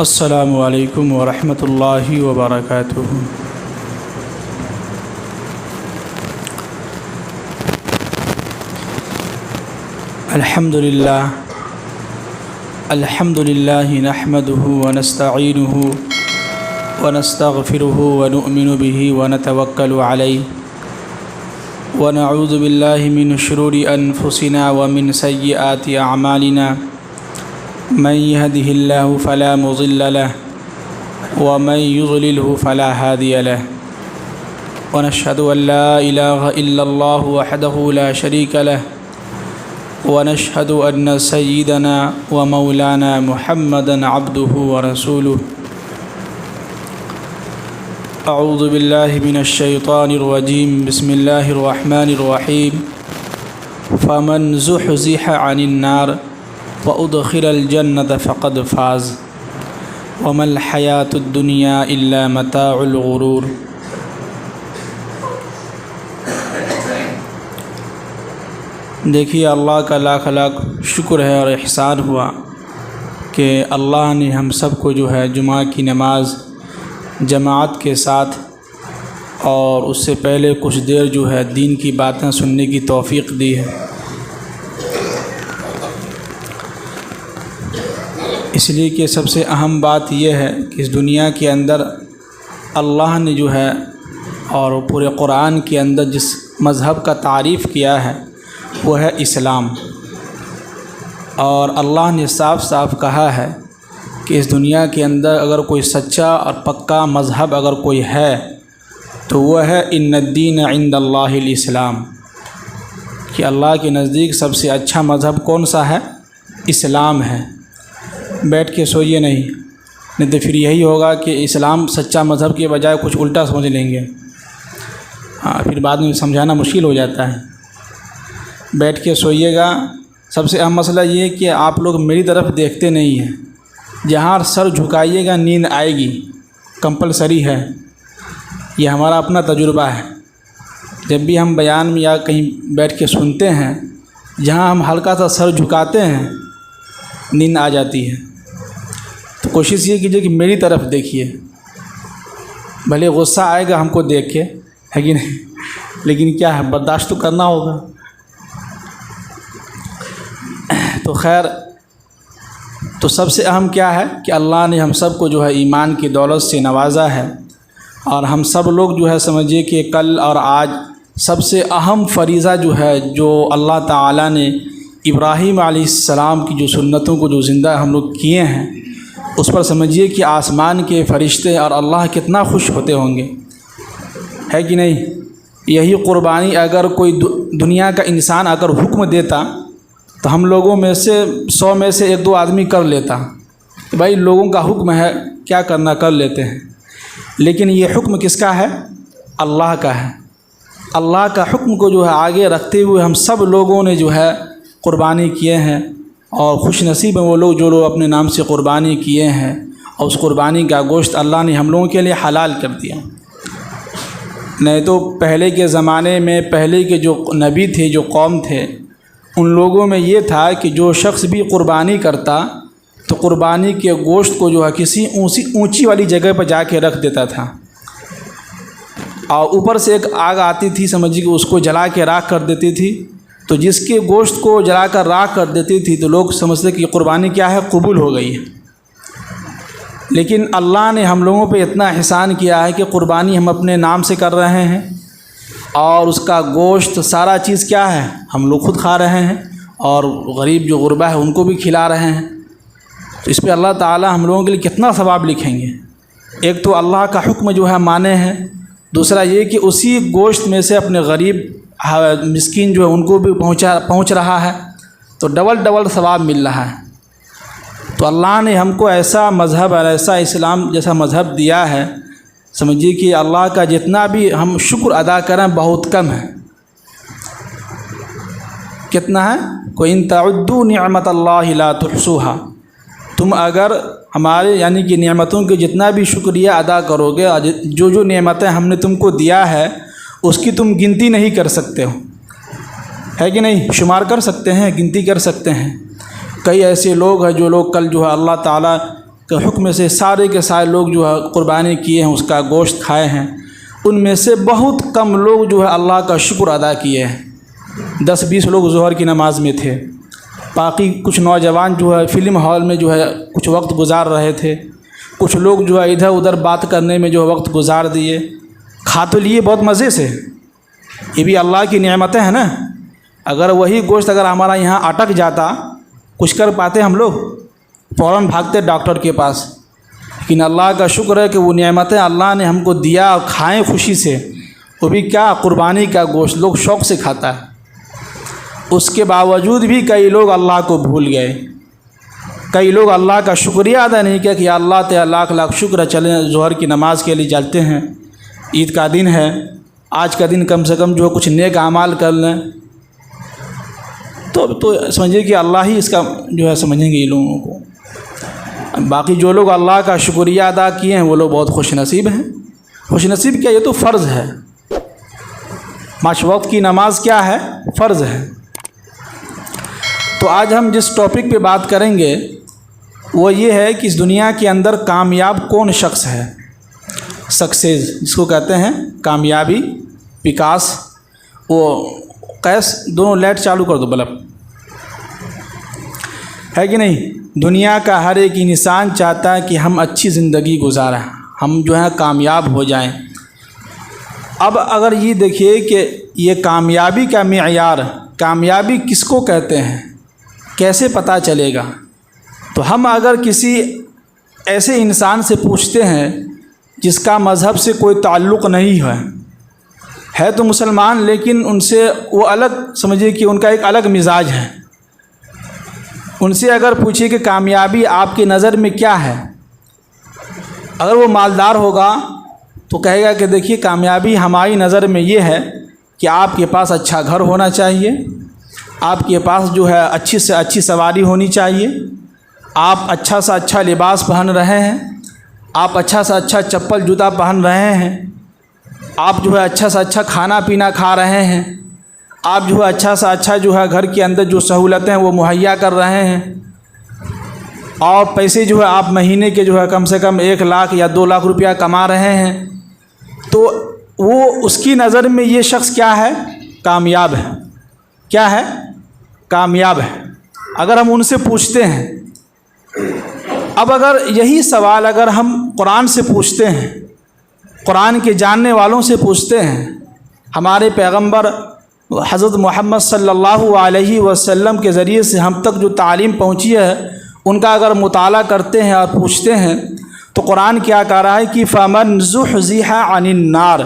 السلام علیکم ورحمۃ اللہ وبرکاتہ۔ الحمد للہ نحمده ونستعینه ونستغفره ونؤمن به ونتوکل علیہ ونعوذ باللہ من شرور انفسنا ومن سیئات اعمالنا من يهده الله فلا مضل له ومن يضلله فلا هادي له ونشهد أن لا إله إلا الله وحده لا شريك له ونشهد أن سيدنا ومولانا محمدا عبده ورسوله أعوذ بالله من الشيطان الرجيم بسم الله الرحمن الرحيم فمن زحزح عن النار وأدخل الجنة فقد فاز وما الحياة الدنيا إلا متاع الغرور۔ دیکھیے، اللہ کا لاکھ لاکھ شکر ہے اور احسان ہوا کہ اللہ نے ہم سب کو جو ہے جمعہ کی نماز جماعت کے ساتھ اور اس سے پہلے کچھ دیر جو ہے دین کی باتیں سننے کی توفیق دی ہے۔ اس لیے کہ سب سے اہم بات یہ ہے کہ اس دنیا کے اندر اللہ نے جو ہے اور پورے قرآن کے اندر جس مذہب کا تعریف کیا ہے وہ ہے اسلام، اور اللہ نے صاف صاف کہا ہے کہ اس دنیا کے اندر اگر کوئی سچا اور پکا مذہب اگر کوئی ہے تو وہ ہے ان الدین عند اللہ الاسلام، کہ اللہ کے نزدیک سب سے اچھا مذہب کون سا ہے؟ اسلام ہے۔ بیٹھ کے سوئیے نہیں تو پھر یہی ہوگا کہ اسلام سچا مذہب کے بجائے کچھ الٹا سمجھ لیں گے، پھر بعد میں سمجھانا مشکل ہو جاتا ہے۔ بیٹھ کے سوئیے گا۔ سب سے اہم مسئلہ یہ ہے کہ آپ لوگ میری طرف دیکھتے نہیں ہیں، جہاں سر جھکائیے گا نیند آئے گی، کمپلسری ہے، یہ ہمارا اپنا تجربہ ہے۔ جب بھی ہم بیان میں یا کہیں بیٹھ کے سنتے ہیں، جہاں ہم ہلکا سا سر جھکاتے ہیں نیند آ جاتی ہے۔ تو کوشش یہ کیجیے کہ میری طرف دیکھیے، بھلے غصہ آئے گا ہم کو دیکھ کے، ہے کہ نہیں، لیکن کیا ہے، برداشت تو کرنا ہوگا۔ تو خیر، تو سب سے اہم کیا ہے کہ اللہ نے ہم سب کو جو ہے ایمان کی دولت سے نوازا ہے، اور ہم سب لوگ جو ہے سمجھیے کہ کل اور آج سب سے اہم فریضہ جو ہے جو اللہ تعالیٰ نے ابراہیم علیہ السلام کی جو سنتوں کو جو زندہ ہم لوگ کیے ہیں، اس پر سمجھیے کہ آسمان کے فرشتے اور اللہ کتنا خوش ہوتے ہوں گے، ہے کہ نہیں۔ یہی قربانی اگر کوئی دنیا کا انسان اگر حکم دیتا تو ہم لوگوں میں سے 100 میں سے 1-2 آدمی کر لیتا کہ بھائی لوگوں کا حکم ہے، کیا کرنا کر لیتے ہیں، لیکن یہ حکم کس کا ہے؟ اللہ کا ہے۔ اللہ کا حکم کو جو ہے آگے رکھتے ہوئے ہم سب لوگوں نے جو ہے قربانی کیے ہیں، اور خوش نصیب ہیں وہ لوگ جو لوگ اپنے نام سے قربانی کیے ہیں، اور اس قربانی کا گوشت اللہ نے ہم لوگوں کے لیے حلال کر دیا۔ نہیں تو پہلے کے زمانے میں پہلے کے جو نبی تھے، جو قوم تھے، ان لوگوں میں یہ تھا کہ جو شخص بھی قربانی کرتا تو قربانی کے گوشت کو جو ہے کسی اونچی والی جگہ پر جا کے رکھ دیتا تھا، اور اوپر سے ایک آگ آتی تھی، سمجھیے کہ اس کو جلا کے راکھ کر دیتی تھی۔ تو جس کے گوشت کو جلا کر راکھ کر دیتی تھی تو لوگ سمجھتے کہ قربانی کیا ہے، قبول ہو گئی ہے۔ لیکن اللہ نے ہم لوگوں پہ اتنا احسان کیا ہے کہ قربانی ہم اپنے نام سے کر رہے ہیں، اور اس کا گوشت سارا چیز کیا ہے، ہم لوگ خود کھا رہے ہیں، اور غریب جو غربا ہے ان کو بھی کھلا رہے ہیں۔ تو اس پہ اللہ تعالیٰ ہم لوگوں کے لیے کتنا ثواب لکھیں گے۔ ایک تو اللہ کا حکم جو ہے مانے ہیں، دوسرا یہ کہ اسی گوشت میں سے اپنے غریب مسکین جو ہے ان کو بھی پہنچ رہا ہے، تو ڈبل ثواب مل رہا ہے۔ تو اللہ نے ہم کو ایسا مذہب اور ایسا اسلام جیسا مذہب دیا ہے، سمجھیے کہ اللہ کا جتنا بھی ہم شکر ادا کریں بہت کم ہے۔ کتنا ہے؟ وَإِن تَعُدُّوا نِعْمَةَ اللَّهِ لَا تُحْصُوهَا، تم اگر ہمارے یعنی کہ نعمتوں کے جتنا بھی شکریہ ادا کرو گے، جو نعمتیں ہم نے تم کو دیا ہے اس کی تم گنتی نہیں کر سکتے ہو، ہے کہ نہیں؟ شمار کر سکتے ہیں، گنتی کر سکتے ہیں۔ کئی ایسے لوگ ہیں جو لوگ کل جو ہے اللہ تعالیٰ کے حکم سے سارے کے سارے لوگ جو ہے قربانی کیے ہیں، اس کا گوشت کھائے ہیں، ان میں سے بہت کم لوگ جو ہے اللہ کا شکر ادا کیے ہیں۔ 10-20 لوگ ظہر کی نماز میں تھے، باقی کچھ نوجوان جو ہے فلم ہال میں جو ہے کچھ وقت گزار رہے تھے، کچھ لوگ جو ہے ادھر ادھر بات کرنے میں جو ہے وقت گزار دیے۔ کھا تو لیے بہت مزے سے، یہ بھی اللہ کی نعمتیں ہیں نا۔ اگر وہی گوشت اگر ہمارا یہاں اٹک جاتا، کچھ کر پاتے ہم لوگ؟ فوراً بھاگتے ڈاکٹر کے پاس۔ لیکن اللہ کا شکر ہے کہ وہ نعمتیں اللہ نے ہم کو دیا اور کھائیں خوشی سے، وہ بھی کیا قربانی کا گوشت لوگ شوق سے کھاتا ہے۔ اس کے باوجود بھی کئی لوگ اللہ کو بھول گئے، کئی لوگ اللہ کا شکریہ ادا نہیں کیا کہ اللہ تعالیٰ لاکھ لاکھ شکر ہے، چلیں ظہر کی نماز کے لیے چلتے ہیں، عید کا دن ہے، آج کا دن کم سے کم جو کچھ نیک اعمال کر لیں۔ تو سمجھیے کہ اللہ ہی اس کا جو ہے سمجھیں گے یہ لوگوں کو۔ باقی جو لوگ اللہ کا شکریہ ادا کیے ہیں وہ لوگ بہت خوش نصیب ہیں۔ خوش نصیب کیا، یہ تو فرض ہے۔ 5 وقت کی نماز کیا ہے؟ فرض ہے۔ تو آج ہم جس ٹاپک پہ بات کریں گے وہ یہ ہے کہ اس دنیا کے اندر کامیاب کون شخص ہے؟ سکسیز جس کو کہتے ہیں، کامیابی، وکاس۔ وہ قیس دونوں لائٹ چالو کر دو، بلب ہے کہ نہیں؟ دنیا کا ہر ایک انسان چاہتا ہے کہ ہم اچھی زندگی گزاریں، ہم جو ہے کامیاب ہو جائیں۔ اب اگر یہ دیکھیے کہ یہ کامیابی کا معیار، کامیابی کس کو کہتے ہیں، کیسے پتہ چلے گا؟ تو ہم اگر کسی ایسے انسان سے پوچھتے ہیں جس کا مذہب سے کوئی تعلق نہیں ہے تو مسلمان، لیکن ان سے وہ الگ، سمجھیے کہ ان کا ایک الگ مزاج ہے، ان سے اگر پوچھیے کہ کامیابی آپ کی نظر میں کیا ہے، اگر وہ مالدار ہوگا تو کہے گا کہ دیکھیے کامیابی ہماری نظر میں یہ ہے کہ آپ کے پاس اچھا گھر ہونا چاہیے، آپ کے پاس جو ہے اچھی سے اچھی سواری ہونی چاہیے، آپ اچھا سا اچھا لباس پہن رہے ہیں، آپ اچھا سا اچھا چپل جوتا پہن رہے ہیں، آپ جو ہے اچھا سا اچھا کھانا پینا کھا رہے ہیں، آپ جو ہے اچھا سا اچھا جو ہے گھر کے اندر جو سہولتیں ہیں وہ مہیا کر رہے ہیں، اور پیسے جو ہے آپ مہینے کے جو ہے کم سے کم 1 لاکھ یا 2 لاکھ روپیہ کما رہے ہیں، تو وہ اس کی نظر میں یہ شخص کیا ہے؟ کامیاب ہے۔ کیا ہے؟ کامیاب ہے۔ اگر ہم ان سے پوچھتے ہیں، اب اگر یہی سوال اگر ہم قرآن سے پوچھتے ہیں، قرآن کے جاننے والوں سے پوچھتے ہیں، ہمارے پیغمبر حضرت محمد صلی اللہ علیہ وسلم کے ذریعے سے ہم تک جو تعلیم پہنچی ہے ان کا اگر مطالعہ کرتے ہیں اور پوچھتے ہیں تو قرآن کیا کہہ رہا ہے کہ فَمَنْ زُحْزِحَ عَنِ النَّارِ،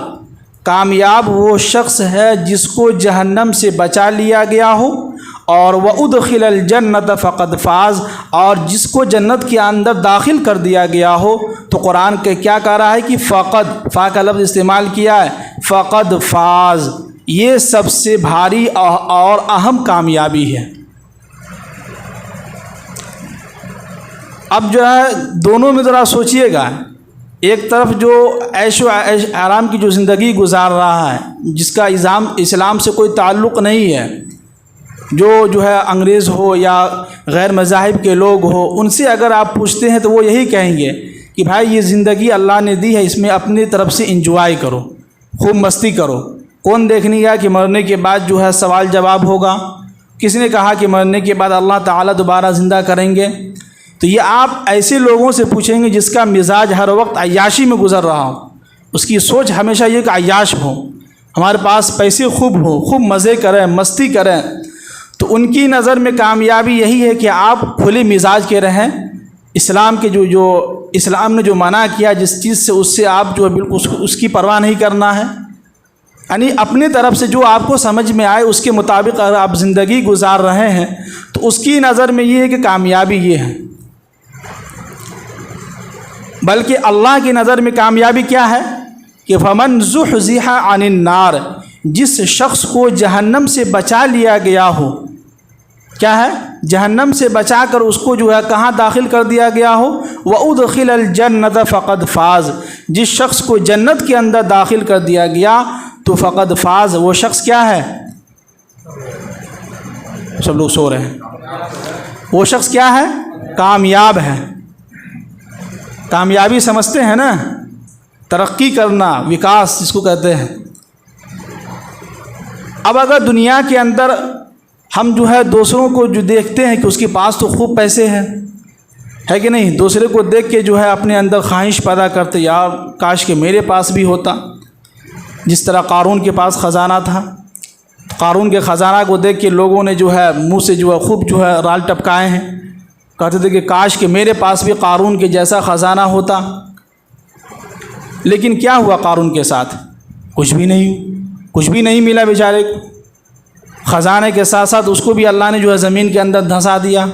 کامیاب وہ شخص ہے جس کو جہنم سے بچا لیا گیا ہو، اور وَأُدْخِلَ الْجَنَّةَ فَقَدْ فَازَ، اور جس کو جنت کے اندر داخل کر دیا گیا ہو۔ تو قرآن کے کیا کہہ رہا ہے کہ فقد، فا کا لفظ استعمال کیا ہے، فقد فاز، یہ سب سے بھاری اور اہم کامیابی ہے۔ اب جو ہے دونوں میں ذرا سوچئے گا، ایک طرف جو عیش و آرام کی جو زندگی گزار رہا ہے، جس کا اسلام سے کوئی تعلق نہیں ہے، جو ہے انگریز ہو یا غیر مذاہب کے لوگ ہو، ان سے اگر آپ پوچھتے ہیں تو وہ یہی کہیں گے کہ بھائی یہ زندگی اللہ نے دی ہے، اس میں اپنی طرف سے انجوائے کرو، خوب مستی کرو۔ کون دیکھنے گا کہ مرنے کے بعد جو ہے سوال جواب ہوگا؟ کس نے کہا کہ مرنے کے بعد اللہ تعالیٰ دوبارہ زندہ کریں گے؟ تو یہ آپ ایسے لوگوں سے پوچھیں گے جس کا مزاج ہر وقت عیاشی میں گزر رہا ہو، اس کی سوچ ہمیشہ یہ کہ عیاش ہو، ہمارے پاس پیسے خوب ہوں، خوب مزے کریں، مستی کریں۔ تو ان کی نظر میں کامیابی یہی ہے کہ آپ کھلے مزاج کے رہیں، اسلام کے جو اسلام نے جو منع کیا جس چیز سے، اس سے آپ جو ہے بالکل اس کی پرواہ نہیں کرنا ہے، یعنی اپنی طرف سے جو آپ کو سمجھ میں آئے اس کے مطابق اگر آپ زندگی گزار رہے ہیں تو اس کی نظر میں یہ ہے کہ کامیابی یہ ہے۔ بلکہ اللہ کی نظر میں کامیابی کیا ہے کہ فَمَنْ زُحْزِحَ عَنِ النَّارِ، جس شخص کو جہنم سے بچا لیا گیا ہو، کیا ہے؟ جہنم سے بچا کر اس کو جو ہے کہاں داخل کر دیا گیا ہو، وَأُدْخِلَ الْجَنَّةَ فَقَدْ فَازَ، جس شخص کو جنت کے اندر داخل کر دیا گیا تو فقد فاز، وہ شخص کیا ہے؟ سب لوگ سو رہے ہیں۔ وہ شخص کیا ہے؟ کامیاب ہے۔ کامیابی سمجھتے ہیں نا، ترقی کرنا، وکاس جس کو کہتے ہیں۔ اب اگر دنیا کے اندر ہم جو ہے دوسروں کو جو دیکھتے ہیں کہ اس کے پاس تو خوب پیسے ہیں، ہے کہ نہیں، دوسرے کو دیکھ کے جو ہے اپنے اندر خواہش پیدا کرتے، یار کاش کہ میرے پاس بھی ہوتا۔ جس طرح قارون کے پاس خزانہ تھا، قارون کے خزانہ کو دیکھ کے لوگوں نے جو ہے منہ سے جو ہے خوب جو ہے رال ٹپکائے ہیں، کہتے تھے کہ کاش کہ میرے پاس بھی قارون کے جیسا خزانہ ہوتا۔ لیکن کیا ہوا قارون کے ساتھ؟ کچھ بھی نہیں ملا بیچارے کو۔ خزانے کے ساتھ ساتھ اس کو بھی اللہ نے جو ہے زمین کے اندر دھنسا دیا۔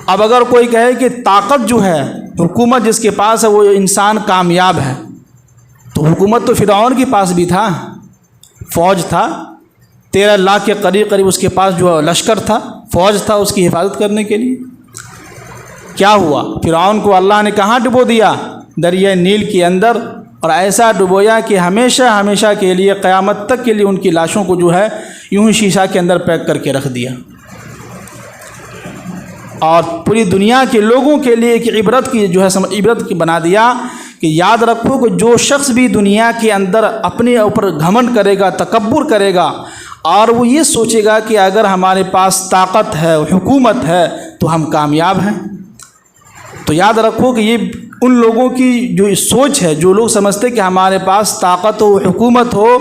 اب اگر کوئی کہے کہ طاقت جو ہے، حکومت جس کے پاس ہے وہ انسان کامیاب ہے، تو حکومت تو فرعون کے پاس بھی تھا، فوج تھا، 13 لاکھ کے قریب اس کے پاس جو ہے لشکر تھا، فوج تھا اس کی حفاظت کرنے کے لیے۔ کیا ہوا؟ فرعون کو اللہ نے کہاں ڈبو دیا؟ دریائے نیل کے اندر، اور ایسا ڈبویا کہ ہمیشہ کے لیے، قیامت تک کے لیے ان کی لاشوں کو جو ہے یوں ہی شیشہ کے اندر پیک کر کے رکھ دیا، اور پوری دنیا کے لوگوں کے لیے ایک عبرت کی بنا دیا کہ یاد رکھو کہ جو شخص بھی دنیا کے اندر اپنے اوپر گھمنڈ کرے گا، تکبر کرے گا، اور وہ یہ سوچے گا کہ اگر ہمارے پاس طاقت ہے، حکومت ہے، تو ہم کامیاب ہیں، تو یاد رکھو کہ یہ ان لوگوں کی جو سوچ ہے، جو لوگ سمجھتے کہ ہمارے پاس طاقت ہو، حکومت ہو،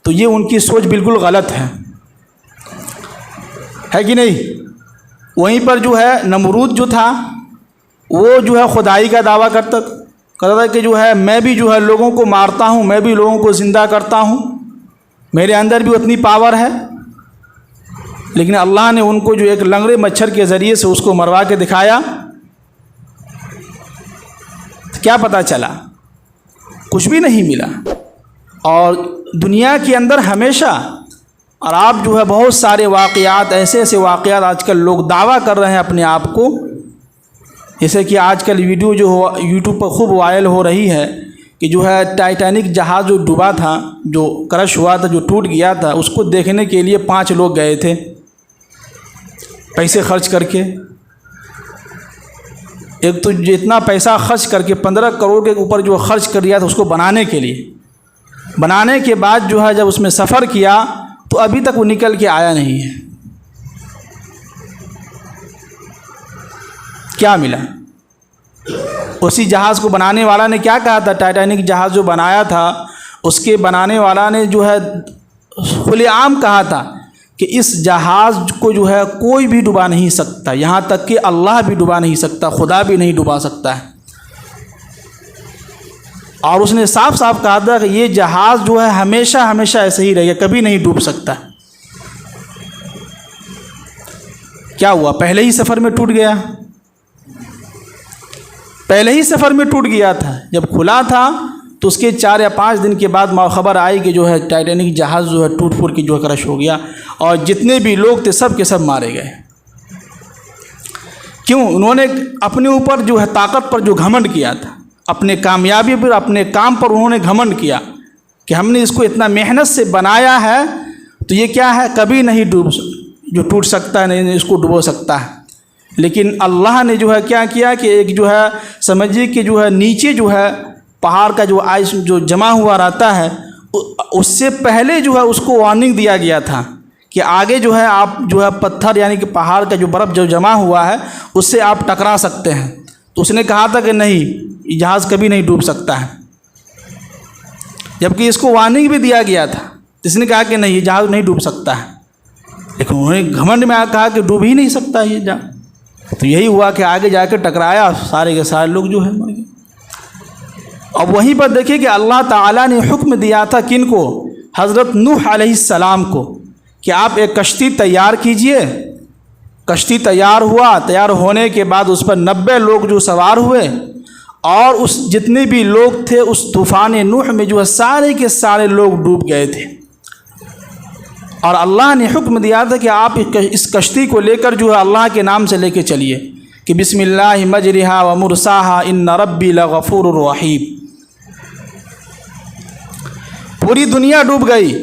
تو یہ ان کی سوچ بالکل غلط ہے کہ نہیں؟ وہیں پر جو ہے نمرود جو تھا، وہ جو ہے خدائی کا دعویٰ کرتا تھا کہ جو ہے میں بھی جو ہے لوگوں کو مارتا ہوں، میں بھی لوگوں کو زندہ کرتا ہوں، میرے اندر بھی اتنی پاور ہے۔ لیکن اللہ نے ان کو جو ایک لنگڑے مچھر کے ذریعے سے اس کو مروا کے دکھایا، کیا پتہ چلا؟ کچھ بھی نہیں ملا۔ اور دنیا کے اندر ہمیشہ، اور آپ جو ہے بہت سارے واقعات، ایسے واقعات آج کل لوگ دعویٰ کر رہے ہیں اپنے آپ کو، جیسے کہ آج کل ویڈیو جو یوٹیوب پر خوب وائرل ہو رہی ہے کہ جو ہے ٹائٹینک جہاز جو ڈوبا تھا، جو کرش ہوا تھا، جو ٹوٹ گیا تھا، اس کو دیکھنے کے لیے 5 لوگ گئے تھے پیسے خرچ کر کے۔ ایک تو جتنا پیسہ خرچ کر کے 15 کروڑ کے اوپر جو خرچ کر دیا تھا اس کو بنانے کے لیے، بنانے کے بعد جو ہے جب اس میں سفر کیا تو ابھی تک وہ نکل کے آیا نہیں ہے۔ کیا ملا؟ اسی جہاز کو بنانے والا نے کیا کہا تھا؟ ٹائٹینک جہاز جو بنایا تھا اس کے بنانے والا نے جو ہے کھلے عام کہا تھا کہ اس جہاز کو جو ہے کوئی بھی ڈبا نہیں سکتا، یہاں تک کہ اللہ بھی ڈبا نہیں سکتا، خدا بھی نہیں ڈبا سکتا ہے۔ اور اس نے صاف کہا تھا کہ یہ جہاز جو ہے ہمیشہ ایسے ہی رہے گا، کبھی نہیں ڈوب سکتا۔ کیا ہوا؟ پہلے ہی سفر میں ٹوٹ گیا تھا۔ جب کھلا تھا تو اس کے 4 یا 5 دن کے بعد خبر آئی کہ جو ہے ٹائٹینک جہاز جو ہے ٹوٹ پھوٹ کے جو ہے کرش ہو گیا، اور جتنے بھی لوگ تھے سب کے سب مارے گئے۔ کیوں؟ انہوں نے اپنے اوپر جو ہے طاقت پر جو گھمنڈ کیا تھا، اپنے کامیابی پر، اپنے کام پر انہوں نے گھمنڈ کیا کہ ہم نے اس کو اتنا محنت سے بنایا ہے تو یہ کیا ہے، کبھی نہیں ٹوٹ سکتا ہے، نہیں اس کو ڈبو سکتا ہے۔ لیکن اللہ نے جو ہے کیا کیا کہ ایک جو ہے سمجھیے کہ جو ہے نیچے جو ہے پہاڑ کا جو آئس جو جمع ہوا رہتا ہے، اس سے پہلے جو ہے اس کو وارننگ دیا گیا تھا کہ آگے جو ہے آپ جو ہے پتھر یعنی کہ پہاڑ کا جو برف جو جمع ہوا ہے اس سے آپ ٹکرا سکتے ہیں، تو اس نے کہا تھا کہ نہیں، جہاز کبھی نہیں ڈوب سکتا ہے، جبکہ اس کو وارننگ بھی دیا گیا تھا۔ اس نے کہا کہ نہیں، یہ جہاز نہیں ڈوب سکتا ہے، لیکن انہوں نے گھمنڈ میں کہا کہ ڈوب ہی نہیں سکتا یہ جہاز۔ تو یہی ہوا کہ آگے جا کے ٹکرایا، سارے کے سارے لوگ جو ہے مر گئے۔ اب وہیں پر دیکھیں کہ اللہ تعالیٰ نے حکم دیا تھا کن کو؟ حضرت نوح علیہ السلام کو، کہ آپ ایک کشتی تیار کیجئے۔ کشتی تیار ہوا، تیار ہونے کے بعد اس پر 90 لوگ جو سوار ہوئے، اور اس جتنے بھی لوگ تھے اس طوفان نوح میں جو ہے سارے کے سارے لوگ ڈوب گئے تھے۔ اور اللہ نے حکم دیا تھا کہ آپ اس کشتی کو لے کر جو ہے اللہ کے نام سے لے کے چلیے کہ بسم اللہ مجرہا و مرساہا ان ربی لغفور رحیم۔ پوری دنیا ڈوب گئی۔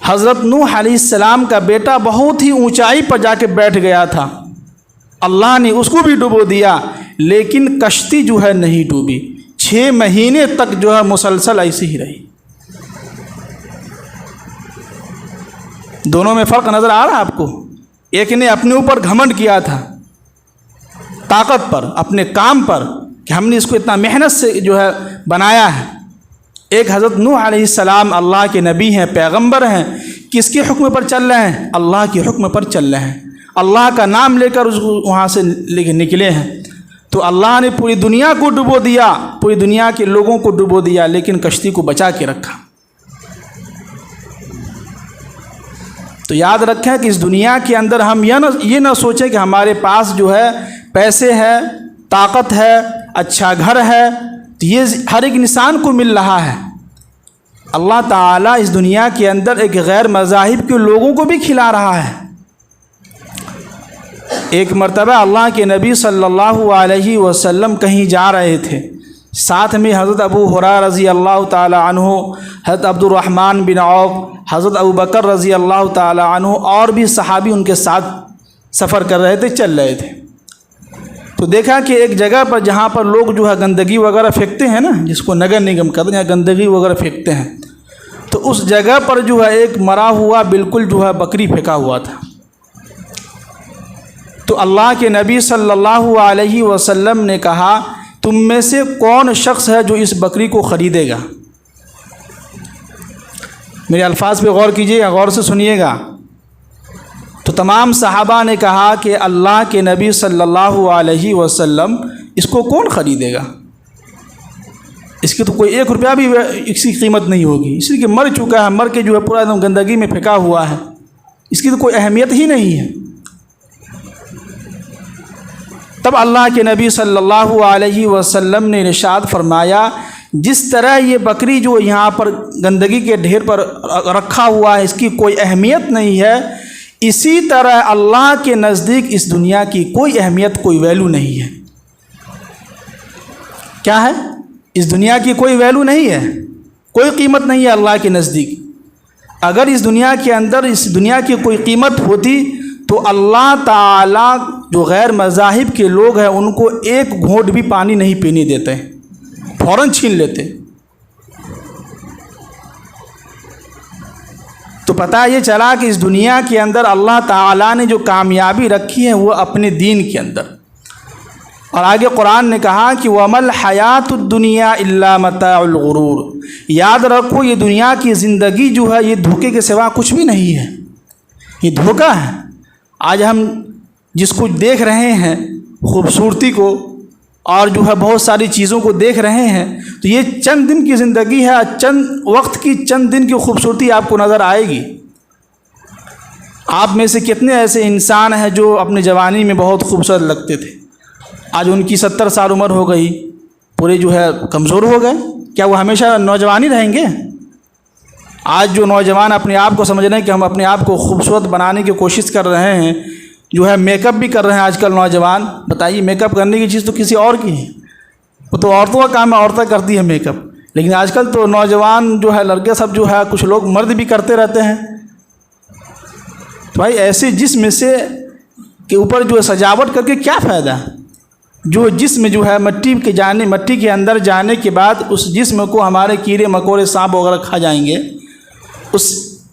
حضرت نوح علیہ السلام کا بیٹا بہت ہی اونچائی پر جا کے بیٹھ گیا تھا، اللہ نے اس کو بھی ڈبو دیا، لیکن کشتی جو ہے نہیں ڈوبی، 6 مہینے تک جو ہے مسلسل ایسی ہی رہی۔ دونوں میں فرق نظر آ رہا ہے آپ کو؟ ایک نے اپنے اوپر گھمنڈ کیا تھا، طاقت پر، اپنے کام پر، کہ ہم نے اس کو اتنا محنت سے جو ہے بنایا ہے۔ ایک حضرت نوح علیہ السلام اللہ کے نبی ہیں، پیغمبر ہیں، کس کے حکم پر چل رہے ہیں؟ اللہ کے حکم پر چل رہے ہیں، اللہ کا نام لے کر اس کو وہاں سے نکلے ہیں۔ تو اللہ نے پوری دنیا کو ڈبو دیا، پوری دنیا کے لوگوں کو ڈبو دیا، لیکن کشتی کو بچا کے رکھا۔ تو یاد رکھیں کہ اس دنیا کے اندر ہم یہ نہ سوچیں کہ ہمارے پاس جو ہے پیسے ہے، طاقت ہے، اچھا گھر ہے، تو یہ ہر ایک انسان کو مل رہا ہے۔ اللہ تعالیٰ اس دنیا کے اندر ایک غیر مذاہب کے لوگوں کو بھی کھلا رہا ہے۔ ایک مرتبہ اللہ کے نبی صلی اللہ علیہ وسلم کہیں جا رہے تھے، ساتھ میں حضرت ابو ہریرہ رضی اللہ تعالی عنہ، حضرت عبد الرحمن بن عوف، حضرت ابو بکر رضی اللہ تعالی عنہ، اور بھی صحابی ان کے ساتھ سفر کر رہے تھے، چل رہے تھے۔ تو دیکھا کہ ایک جگہ پر جہاں پر لوگ جو ہے گندگی وغیرہ پھینکتے ہیں نا، جس کو نگر نگم کہتے ہیں، گندگی وغیرہ پھینکتے ہیں، تو اس جگہ پر جو ہے ایک مرا ہوا بالکل جو ہے بکری پھینکا ہوا تھا۔ تو اللہ کے نبی صلی اللہ علیہ وسلم نے کہا، تم میں سے کون شخص ہے جو اس بکری کو خریدے گا؟ میرے الفاظ پہ غور کیجیے گا، غور سے سنیے گا۔ تو تمام صحابہ نے کہا کہ اللہ کے نبی صلی اللہ علیہ وسلم، اس کو کون خریدے گا؟ اس کی تو کوئی 1 روپیہ بھی اس کی قیمت نہیں ہوگی، اس لیے کہ مر چکا ہے، مر کے جو ہے پورا ایک دم گندگی میں پھینکا ہوا ہے، اس کی تو کوئی اہمیت ہی نہیں ہے۔ تب اللہ کے نبی صلی اللہ علیہ وسلم نے ارشاد فرمایا، جس طرح یہ بکری جو یہاں پر گندگی کے ڈھیر پر رکھا ہوا ہے، اس کی کوئی اہمیت نہیں ہے، اسی طرح اللہ کے نزدیک اس دنیا کی کوئی اہمیت، کوئی ویلیو نہیں ہے۔ کیا ہے؟ اس دنیا کی کوئی ویلیو نہیں ہے، کوئی قیمت نہیں ہے اللہ کے نزدیک۔ اگر اس دنیا کے اندر اس دنیا کی کوئی قیمت ہوتی تو اللہ تعالیٰ جو غیر مذاہب کے لوگ ہیں ان کو ایک گھونٹ بھی پانی نہیں پینے دیتے، فوراً چھین لیتے۔ تو پتہ یہ چلا کہ اس دنیا کے اندر اللہ تعالیٰ نے جو کامیابی رکھی ہے وہ اپنے دین کے اندر، اور آگے قرآن نے کہا کہ وَمَا الْحَيَاةُ الدُّنْيَا إِلَّا مَتَاعُ الْغُرُورِ، یاد رکھو یہ دنیا کی زندگی جو ہے یہ دھوکے کے سوا کچھ بھی نہیں ہے، یہ دھوکہ ہے۔ آج ہم جس کو دیکھ رہے ہیں، خوبصورتی کو اور جو ہے بہت ساری چیزوں کو دیکھ رہے ہیں، تو یہ چند دن کی زندگی ہے، چند وقت کی، چند دن کی خوبصورتی آپ کو نظر آئے گی۔ آپ میں سے کتنے ایسے انسان ہیں جو اپنے جوانی میں بہت خوبصورت لگتے تھے، آج ان کی 70 سال عمر ہو گئی، پورے جو ہے کمزور ہو گئے، کیا وہ ہمیشہ نوجوان ہی رہیں گے؟ آج جو نوجوان اپنے آپ کو سمجھ رہے ہیں کہ ہم اپنے آپ کو خوبصورت بنانے کی کوشش کر رہے ہیں، جو ہے میک اپ بھی کر رہے ہیں آج کل نوجوان، بتائیے میک اپ کرنے کی چیز تو کسی اور کی ہے، وہ تو عورتوں کا کام ہے، عورتیں کرتی ہیں میک اپ، لیکن آج کل تو نوجوان جو ہے لڑکے سب جو ہے کچھ لوگ مرد بھی کرتے رہتے ہیں۔ تو بھائی ایسے جسم سے کے اوپر جو ہے سجاوٹ کر کے کیا فائدہ؟ جو جسم جو ہے مٹی کے اندر جانے کے بعد اس جسم کو ہمارے کیڑے مکوڑے سانپ وغیرہ کھا جائیں گے، اس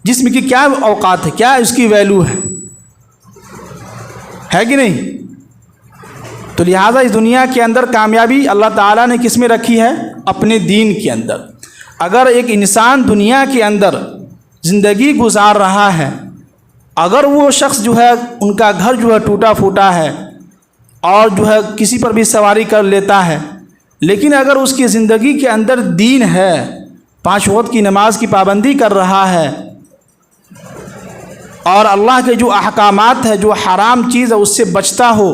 جسم کی کیا اوقات ہے، کیا اس کی ویلیو ہے کہ نہیں؟ تو لہٰذا اس دنیا کے اندر کامیابی اللہ تعالیٰ نے کس میں رکھی ہے؟ اپنے دین کے اندر۔ اگر ایک انسان دنیا کے اندر زندگی گزار رہا ہے، اگر وہ شخص جو ہے ان کا گھر جو ہے ٹوٹا پھوٹا ہے اور جو ہے کسی پر بھی سواری کر لیتا ہے، لیکن اگر اس کی زندگی کے اندر دین ہے، 5 وقت کی نماز کی پابندی کر رہا ہے، اور اللہ کے جو احکامات ہے، جو حرام چیز ہے اس سے بچتا ہو،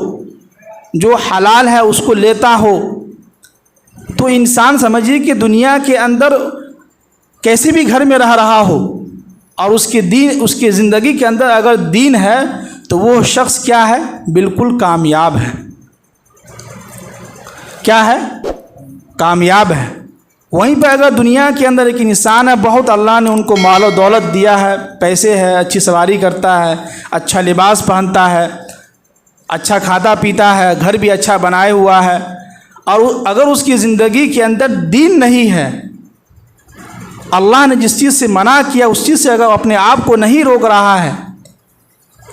جو حلال ہے اس کو لیتا ہو، تو انسان سمجھیے کہ دنیا کے اندر کیسے بھی گھر میں رہ رہا ہو اور اس کے زندگی کے اندر اگر دین ہے تو وہ شخص کیا ہے؟ بالکل کامیاب ہے۔ کیا ہے؟ کامیاب ہے۔ وہیں پہ اگر دنیا کے اندر ایک انسان ہے، بہت اللہ نے ان کو مال و دولت دیا ہے، پیسے ہے، اچھی سواری کرتا ہے، اچھا لباس پہنتا ہے، اچھا کھاتا پیتا ہے، گھر بھی اچھا بنائے ہوا ہے، اور اگر اس کی زندگی کے اندر دین نہیں ہے، اللہ نے جس چیز سے منع کیا اس چیز سے اگر اپنے آپ کو نہیں روک رہا ہے،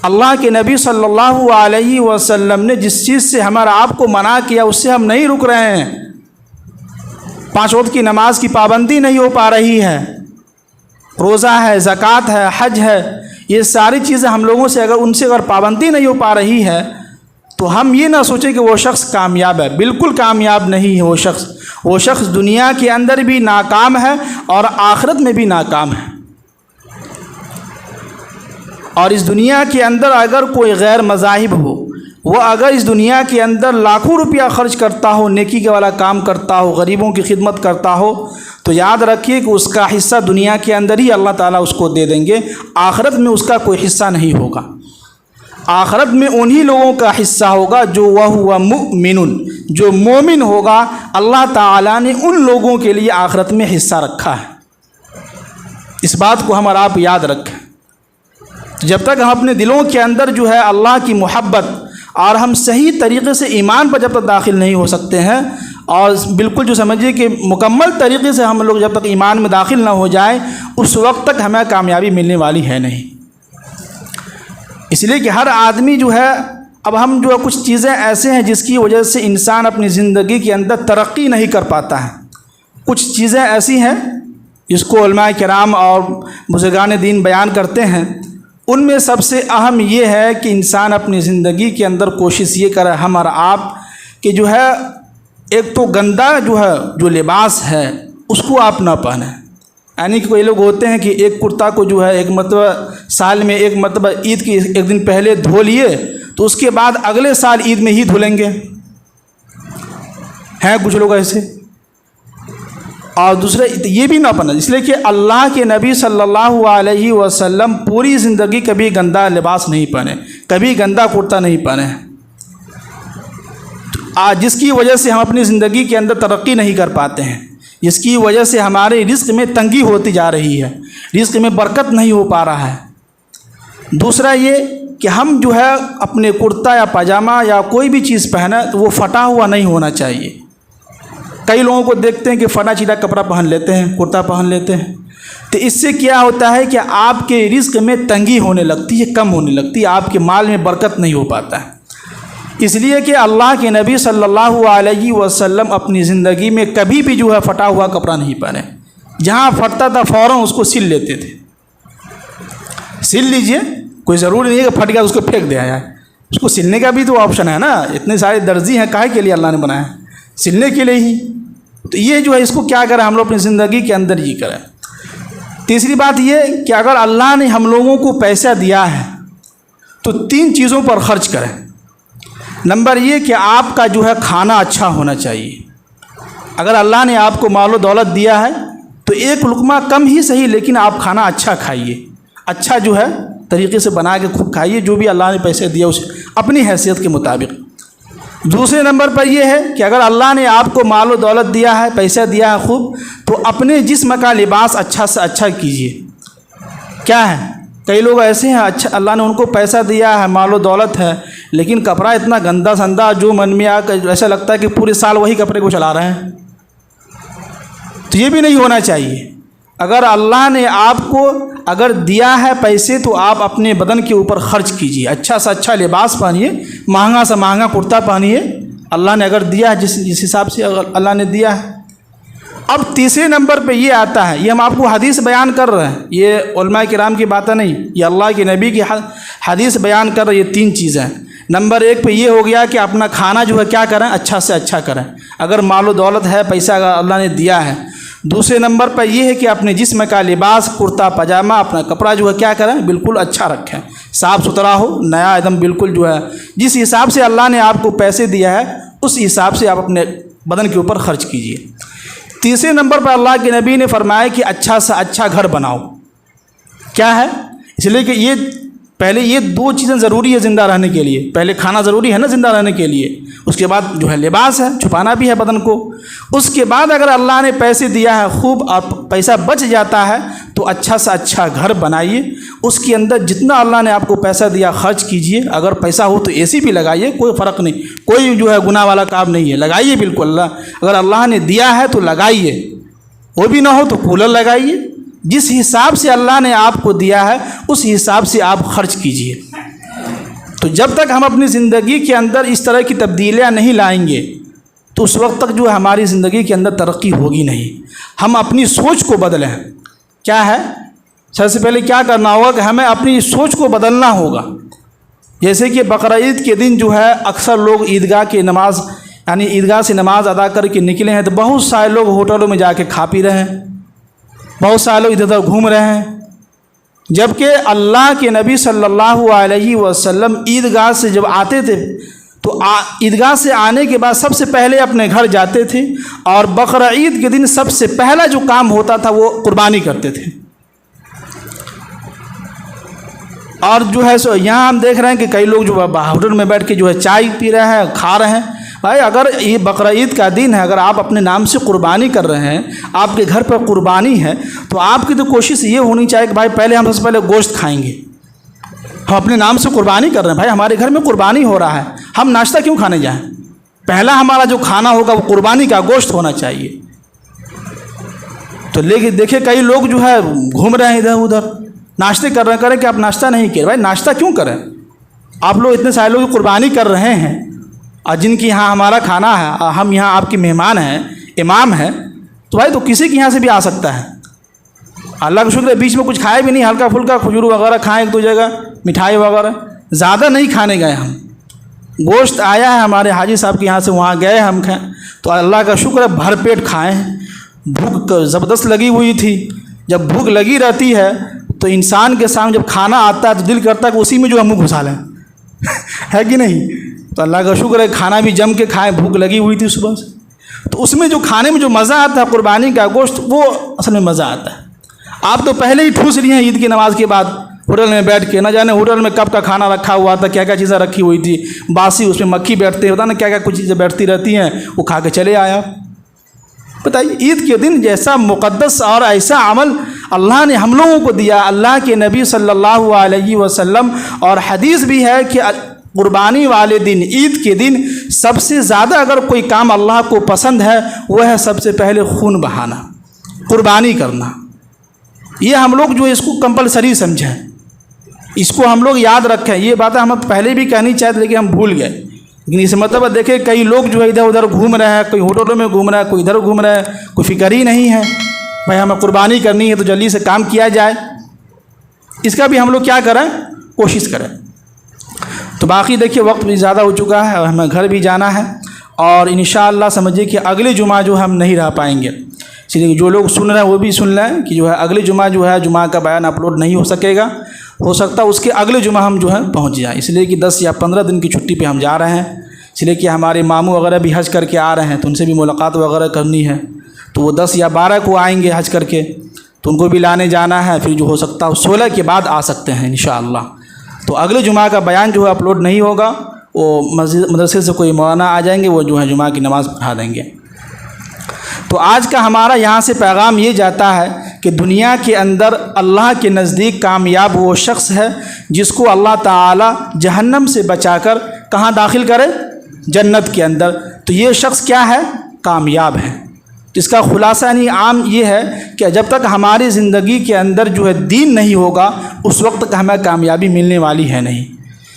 اللہ کے نبی صلی اللہ علیہ وسلم نے جس چیز سے ہمارا آپ کو منع کیا اس سے ہم نہیں رک رہے ہیں، 5 وقت کی نماز کی پابندی نہیں ہو پا رہی ہے، روزہ ہے، زکوٰۃ ہے، حج ہے، یہ ساری چیزیں ہم لوگوں سے اگر پابندی نہیں ہو پا رہی ہے تو ہم یہ نہ سوچیں کہ وہ شخص کامیاب ہے، بالکل کامیاب نہیں ہے وہ شخص دنیا کے اندر بھی ناکام ہے اور آخرت میں بھی ناکام ہے۔ اور اس دنیا کے اندر اگر کوئی غیر مذاہب ہو، وہ اگر اس دنیا کے اندر لاکھوں روپیہ خرچ کرتا ہو، نیکی کے والا کام کرتا ہو، غریبوں کی خدمت کرتا ہو، تو یاد رکھیے کہ اس کا حصہ دنیا کے اندر ہی اللہ تعالیٰ اس کو دے دیں گے، آخرت میں اس کا کوئی حصہ نہیں ہوگا۔ آخرت میں انہی لوگوں کا حصہ ہوگا جو وہ مؤمن، جو مومن ہوگا، اللہ تعالیٰ نے ان لوگوں کے لیے آخرت میں حصہ رکھا ہے۔ اس بات کو ہم اور آپ یاد رکھیں۔ جب تک ہم اپنے دلوں کے اندر جو ہے اللہ کی محبت اور ہم صحیح طریقے سے ایمان پر جب تک داخل نہیں ہو سکتے ہیں، اور بالکل جو سمجھیے کہ مکمل طریقے سے ہم لوگ جب تک ایمان میں داخل نہ ہو جائیں، اس وقت تک ہمیں کامیابی ملنے والی ہے نہیں۔ اس لیے کہ ہر آدمی جو ہے، اب ہم جو کچھ چیزیں ایسے ہیں جس کی وجہ سے انسان اپنی زندگی کے اندر ترقی نہیں کر پاتا ہے، کچھ چیزیں ایسی ہیں جس کو علماء کرام اور بزرگان دین بیان کرتے ہیں۔ ان میں سب سے اہم یہ ہے کہ انسان اپنی زندگی کے اندر کوشش یہ کرے، ہم اور آپ، کہ جو ہے ایک تو گندا جو لباس ہے اس کو آپ نہ پہنیں۔ یعنی کہ کوئی لوگ ہوتے ہیں کہ ایک کرتا کو جو ہے ایک مرتبہ سال میں ایک مرتبہ عید کی ایک دن پہلے دھو لیے تو اس کے بعد اگلے سال عید میں ہی دھلیں گے، ہیں کچھ لوگ ایسے۔ اور دوسرے یہ بھی نہ پہنا، اس لیے کہ اللہ کے نبی صلی اللہ علیہ وسلم پوری زندگی کبھی گندا لباس نہیں پہنے، کبھی گندا کرتا نہیں پہنے، جس کی وجہ سے ہم اپنی زندگی کے اندر ترقی نہیں کر پاتے ہیں، جس کی وجہ سے ہمارے رزق میں تنگی ہوتی جا رہی ہے، رزق میں برکت نہیں ہو پا رہا ہے۔ دوسرا یہ کہ ہم جو ہے اپنے کرتا یا پاجامہ یا کوئی بھی چیز پہنا تو وہ پھٹا ہوا نہیں ہونا چاہیے۔ کئی لوگوں کو دیکھتے ہیں کہ پھٹا چیٹا کپڑا پہن لیتے ہیں، کرتا پہن لیتے ہیں، تو اس سے کیا ہوتا ہے کہ آپ کے رزق میں تنگی ہونے لگتی ہے، کم ہونے لگتی ہے، آپ کے مال میں برکت نہیں ہو پاتا ہے۔ اس لیے کہ اللہ کے نبی صلی اللہ علیہ وسلم اپنی زندگی میں کبھی بھی جو ہے پھٹا ہوا کپڑا نہیں پہنے، جہاں پھٹتا تھا فوراً اس کو سل لیتے تھے۔ سل لیجئے، کوئی ضروری نہیں ہے کہ پھٹ گیا تو اس کو پھینک دیا جائے، اس کو سلنے کا بھی تو آپشن ہے نا، اتنے سارے درزی ہیں، کاہے کے لیے اللہ نے بنایا؟ سلنے کے لیے ہی۔ تو یہ جو ہے اس کو کیا کریں ہم لوگ اپنی زندگی کے اندر یہ کریں۔ تیسری بات یہ کہ اگر اللہ نے ہم لوگوں کو پیسہ دیا ہے تو 3 چیزوں پر خرچ کریں۔ نمبر یہ کہ آپ کا جو ہے کھانا اچھا ہونا چاہیے۔ اگر اللہ نے آپ کو مال و دولت دیا ہے تو ایک لقمہ کم ہی صحیح، لیکن آپ کھانا اچھا کھائیے، اچھا جو ہے طریقے سے بنا کے خوب کھائیے، جو بھی اللہ نے پیسے دیا اسے اپنی حیثیت کے مطابق۔ دوسرے نمبر پر یہ ہے کہ اگر اللہ نے آپ کو مال و دولت دیا ہے، پیسہ دیا ہے خوب، تو اپنے جسم کا لباس اچھا سے اچھا کیجیے۔ کیا ہے، کئی لوگ ایسے ہیں اچھا اللہ نے ان کو پیسہ دیا ہے، مال و دولت ہے، لیکن کپڑا اتنا گندا سندا جو من میں آ کر ایسا لگتا ہے کہ پورے سال وہی کپڑے کو چلا رہے ہیں، تو یہ بھی نہیں ہونا چاہیے۔ اگر اللہ نے آپ کو اگر دیا ہے پیسے تو آپ اپنے بدن کے اوپر خرچ کیجیے، اچھا سا اچھا لباس پہنیے، مہنگا سا مہنگا کرتا پہنیے، اللہ نے اگر دیا ہے جس حساب سے اللہ نے دیا ہے۔ اب تیسرے نمبر پہ یہ آتا ہے، یہ ہم آپ کو حدیث بیان کر رہے ہیں، یہ علماء کرام کی باتیں نہیں، یہ اللہ کے نبی کی حدیث بیان کر رہے ہیں۔ یہ 3 چیزیں، نمبر 1 پہ یہ ہو گیا کہ اپنا کھانا جو ہے کیا کریں، اچھا سے اچھا کریں، اگر مال و دولت ہے، پیسہ اگر اللہ نے دیا ہے۔ دوسرے نمبر پر یہ ہے کہ اپنے جسم کا لباس، کرتا پاجامہ، اپنا کپڑا جو ہے کیا کریں، بالکل اچھا رکھیں، صاف ستھرا ہو، نیا ایک دم بالکل جو ہے جس حساب سے اللہ نے آپ کو پیسے دیا ہے اس حساب سے آپ اپنے بدن کے اوپر خرچ کیجیے۔ تیسرے نمبر پر اللہ کے نبی نے فرمایا کہ اچھا سا اچھا گھر بناؤ۔ کیا ہے، اس لیے کہ یہ پہلے یہ 2 چیزیں ضروری ہے زندہ رہنے کے لیے، پہلے کھانا ضروری ہے نا زندہ رہنے کے لیے، اس کے بعد جو ہے لباس ہے، چھپانا بھی ہے بدن کو، اس کے بعد اگر اللہ نے پیسے دیا ہے خوب اور پیسہ بچ جاتا ہے تو اچھا سے اچھا گھر بنائیے، اس کے اندر جتنا اللہ نے آپ کو پیسہ دیا خرچ کیجئے، اگر پیسہ ہو تو اے سی بھی لگائیے، کوئی فرق نہیں، کوئی جو ہے گناہ والا کام نہیں ہے، لگائیے بالکل، اگر اللہ نے دیا ہے تو لگائیے، وہ بھی نہ ہو تو کولر لگائیے، جس حساب سے اللہ نے آپ کو دیا ہے اس حساب سے آپ خرچ کیجئے۔ تو جب تک ہم اپنی زندگی کے اندر اس طرح کی تبدیلیاں نہیں لائیں گے تو اس وقت تک جو ہے ہماری زندگی کے اندر ترقی ہوگی نہیں۔ ہم اپنی سوچ کو بدلیں۔ کیا ہے؟ سب سے پہلے کیا کرنا ہوگا کہ ہمیں اپنی سوچ کو بدلنا ہوگا۔ جیسے کہ بقرعید کے دن جو ہے اکثر لوگ عیدگاہ کی نماز یعنی عیدگاہ سے نماز ادا کر کے نکلے ہیں، تو بہت سارے لوگ ہوٹلوں میں جا کے کھا پی رہے ہیں، بہت سارے لوگ ادھر ادھر گھوم رہے ہیں، جبکہ اللہ کے نبی صلی اللہ علیہ وسلم عیدگاہ سے جب آتے تھے تو عیدگاہ سے آنے کے بعد سب سے پہلے اپنے گھر جاتے تھے، اور بقرعید کے دن سب سے پہلا جو کام ہوتا تھا وہ قربانی کرتے تھے۔ اور جو ہے سو یہاں ہم دیکھ رہے ہیں کہ کئی لوگ جو ہوٹل میں بیٹھ کے جو ہے چائے پی رہے ہیں، کھا رہے ہیں۔ بھائی اگر یہ بقرعید کا دن ہے، اگر آپ اپنے نام سے قربانی کر رہے ہیں، آپ کے گھر پر قربانی ہے، تو آپ کی تو کوشش یہ ہونی چاہیے کہ بھائی پہلے ہم سب سے پہلے گوشت کھائیں گے۔ ہم اپنے نام سے قربانی کر رہے ہیں، بھائی ہمارے گھر میں قربانی ہو رہا ہے، ہم ناشتہ کیوں کھانے جائیں؟ پہلا ہمارا جو کھانا ہوگا وہ قربانی کا گوشت ہونا چاہیے۔ تو لیکن دیکھیں کئی لوگ جو ہے گھوم رہے ہیں ادھر ادھر، ناشتے کر رہے ہیں، کریں کہ آپ ناشتہ نہیں کیے۔ بھائی ناشتہ کیوں کریں؟ آپ لوگ اتنے سارے لوگ قربانی کر رہے ہیں، اور جن کی یہاں ہمارا کھانا ہے، ہم یہاں آپ کے مہمان ہیں، امام ہیں، تو بھائی تو کسی کے یہاں سے بھی آ سکتا ہے۔ اللہ کا شکر ہے بیچ میں کچھ کھائے بھی نہیں، ہلکا پھلکا کھجور وغیرہ کھائیں ایک دو جگہ، مٹھائی وغیرہ، زیادہ نہیں کھانے گئے ہم۔ گوشت آیا ہے ہمارے حاجی صاحب کے یہاں سے، وہاں گئے ہم کھائیں، تو اللہ کا شکر ہے بھر پیٹ کھائے ہیں۔ بھوک زبردست لگی ہوئی تھی، جب بھوک لگی رہتی ہے تو انسان کے سامنے جب کھانا آتا ہے تو دل کرتا ہے کہ اسی میں جو ہم منہ گھسا لیں، ہے کہ نہیں؟ تو اللہ کا شکر ہے کھانا بھی جم کے کھائیں، بھوک لگی ہوئی تھی صبح سے، تو اس میں جو کھانے میں جو مزہ آتا ہے قربانی کا گوشت، وہ اصل میں مزہ آتا ہے۔ آپ تو پہلے ہی ٹھوس رہی ہیں عید کی نماز کے بعد ہوٹل میں بیٹھ کے، نہ جانے ہوٹل میں کب کا کھانا رکھا ہوا تھا، کیا کیا چیزیں رکھی ہوئی تھی، باسی، اس میں مکھی بیٹھتے ہوتا نا، کیا کیا کچھ چیزیں بیٹھتی رہتی ہیں، وہ کھا کے چلے آیا۔ بتائیے عید کے دن جیسا مقدس اور ایسا عمل اللہ نے ہم لوگوں کو دیا، اللہ کے نبی صلی اللہ علیہ وسلم، اور حدیث بھی ہے کہ قربانی والے دن، عید کے دن سب سے زیادہ اگر کوئی کام اللہ کو پسند ہے وہ ہے سب سے پہلے خون بہانا، قربانی کرنا۔ یہ ہم لوگ جو اس کو کمپلسری سمجھیں، اس کو ہم لوگ یاد رکھیں۔ یہ باتیں ہم پہلے بھی کہنی چاہتے لیکن ہم بھول گئے، لیکن اس مطلب دیکھیں کئی لوگ جو ہے ادھر ادھر گھوم رہے ہیں، کوئی ہوٹلوں میں گھوم رہا ہے، کوئی ادھر گھوم رہا ہے، کوئی فکر ہی نہیں ہے بھائی ہمیں قربانی کرنی ہے تو جلدی سے کام کیا جائے۔ اس کا بھی ہم لوگ کیا کریں، کوشش کریں۔ تو باقی دیکھیے وقت بھی زیادہ ہو چکا ہے اور ہمیں گھر بھی جانا ہے، اور انشاءاللہ سمجھیے کہ اگلے جمعہ جو ہم نہیں رہ پائیں گے، اس لیے جو لوگ سن رہے ہیں وہ بھی سن لیں کہ جو ہے اگلے جمعہ جو ہے جمعہ کا بیان اپلوڈ نہیں ہو سکے گا، ہو سکتا ہے اس کے اگلے جمعہ ہم جو ہے پہنچ جائیں، اس لیے کہ 10 یا 15 دن کی چھٹی پہ ہم جا رہے ہیں، اس لیے کہ ہمارے ماموں وغیرہ بھی حج کر کے آ رہے ہیں تو ان سے بھی ملاقات وغیرہ کرنی ہے، تو وہ 10 یا 12 کو آئیں گے حج کر کے، تو ان کو بھی لانے جانا ہے، پھر جو ہو سکتا ہے 16 کے بعد آ سکتے ہیں انشاءاللہ۔ تو اگلے جمعہ کا بیان جو ہے اپلوڈ نہیں ہوگا، وہ مدرسے سے کوئی مولانا آ جائیں گے، وہ جو ہے جمعہ کی نماز پڑھا دیں گے۔ تو آج کا ہمارا یہاں سے پیغام یہ جاتا ہے کہ دنیا کے اندر اللہ کے نزدیک کامیاب وہ شخص ہے جس کو اللہ تعالی جہنم سے بچا کر کہاں داخل کرے، جنت کے اندر۔ تو یہ شخص کیا ہے، کامیاب ہے۔ اس کا خلاصہ یعنی عام یہ ہے کہ جب تک ہماری زندگی کے اندر جو ہے دین نہیں ہوگا اس وقت تک ہمیں کامیابی ملنے والی ہے نہیں۔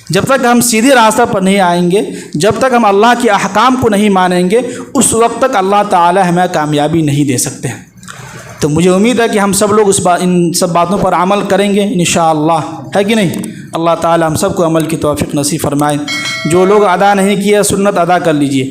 جب تک ہم سیدھے راستہ پر نہیں آئیں گے، جب تک ہم اللہ کے احکام کو نہیں مانیں گے، اس وقت تک اللہ تعالی ہمیں کامیابی نہیں دے سکتے ہیں۔ تو مجھے امید ہے کہ ہم سب لوگ ان سب باتوں پر عمل کریں گے انشاءاللہ، ہے کہ نہیں؟ اللہ تعالی ہم سب کو عمل کی توفیق نصیب فرمائے۔ جو لوگ ادا نہیں کیے سنت ادا کر لیجئے۔